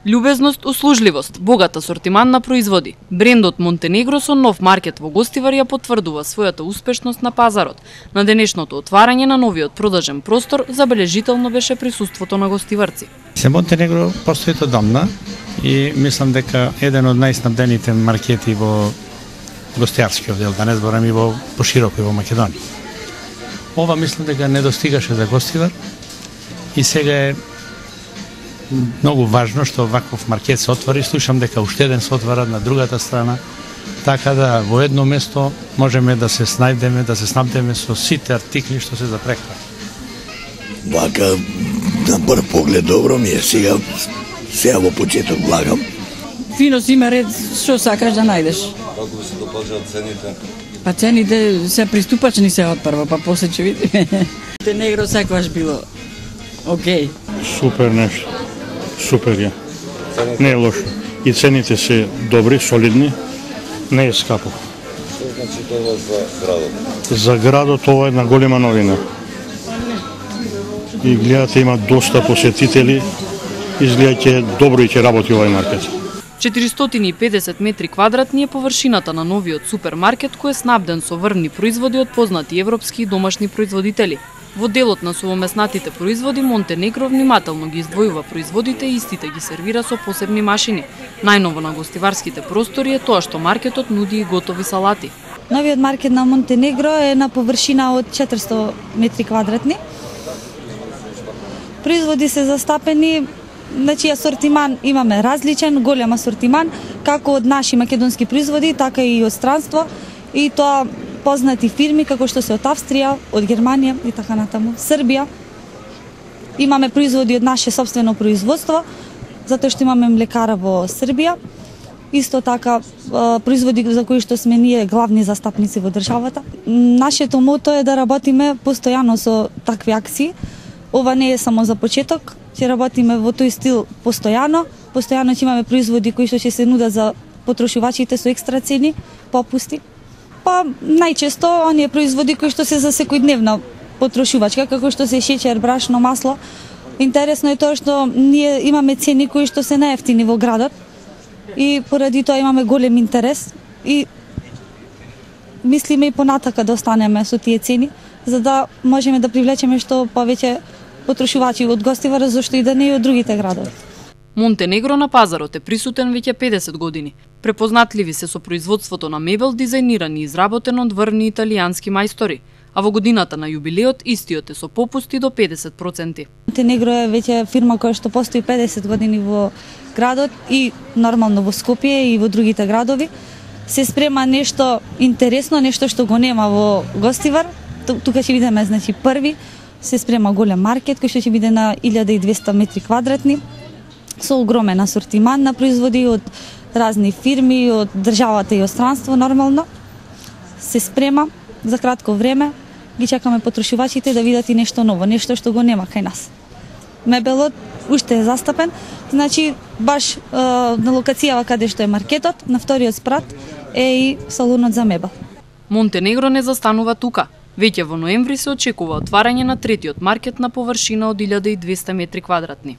Љубезност, услужливост, богат асортиман на производи. Брендот Монтенегро со нов маркет во Гостивар ја потврдува својата успешност на пазарот. На денешното отварање на новиот продажен простор забележително беше присуството на гостиварци. Монтенегро постои одамна и мислам дека еден од најснабдените маркети во гостијарскиот дел, да не зборам и во пошироко и во Македонија. Ова мислам дека не достигаше за Гостивар и сега е многу важно што ваков маркет се отвори. Слушам дека уште еден се отвара на другата страна, така да во едно место можеме да се снајдеме, да се снабдеме со сите артикли што се за прехрана. Вака на прв поглед добро ми е, сега во почеток влагам. Фино си има ред, што сакаш да најдеш. Како ви се допаѓаат цените? Па цените се приступачни се од прво, па после ќе видиме. Монтенегро секогаш било окей. Супер нешто. Супер е. Не е лошо. И цените се добри, солидни, не е скапо. Што значи тоа за градот? За градот ова е една голема новина. И гледате има доста посетители, изгледа ќе добро и ќе работи овој маркет. 450 метри квадратни е површината на новиот супермаркет кој е снабден со врвни производи од познати европски и домашни производители. Во делот на сувомеснатите производи Монтенегро внимателно ги издвојува производите и истите ги сервира со посебни машини. Најново на гостиварските простори е тоа што маркетот нуди и готови салати. Новиот маркет на Монтенегро е на површина од 400 метри квадратни. Производи се застапени, значи асортиман имаме различен, голем асортиман, како од наши македонски производи, така и од странство, и тоа познати фирми како што се од Австрија, од Германија и така натаму, Србија. Имаме производи од наше собствено производство, затоа што имаме млекара во Србија. Исто така производи за кои што сме ние главни застапници во државата. Нашето мото е да работиме постојано со такви акции. Ова не е само за почеток, ќе работиме во тој стил постојано. Постојано ќе имаме производи кои што ќе се нудат за потрошувачите со екстра цени, попусти. Па најчесто оние производи кои што се за секојдневна потрошувачка, како што се шеќер, брашно, масло. Интересно е тоа што ние имаме цени кои што се најевтини во градот и поради тоа имаме голем интерес и мислиме и понатака да останеме со тие цени, за да можеме да привлечеме што повеќе потрошувачи од Гостивар, зашто и да не и од другите градови. Монтенегро на пазарот е присутен веќе 50 години. Препознатливи се со производството на мебел дизајнирани и изработен од врвни италијански мајстори, а во годината на јубилеот истиот е со попусти до 50%. Монтенегро е веќе фирма која што постои 50 години во градот и нормално во Скопје и во другите градови. Се спрема нешто интересно, нешто што го нема во Гостивар. Тука ќе видиме, значи, први се спрема голем маркет кој што ќе биде на 1200 метри квадратни со огромен асортиман на производи од разни фирми, од државата и од странство нормално. Се спрема за кратко време, ги чекаме потрошувачите да видат и нешто ново, нешто што го нема кај нас. Мебелот уште е застапен, значи баш на локацијава каде што е маркетот, на вториот спрат е и салонот за мебел. Монтенегро не застанува тука. Веќе во ноември се очекува отварање на третиот маркет на површина од 1200 метри квадратни.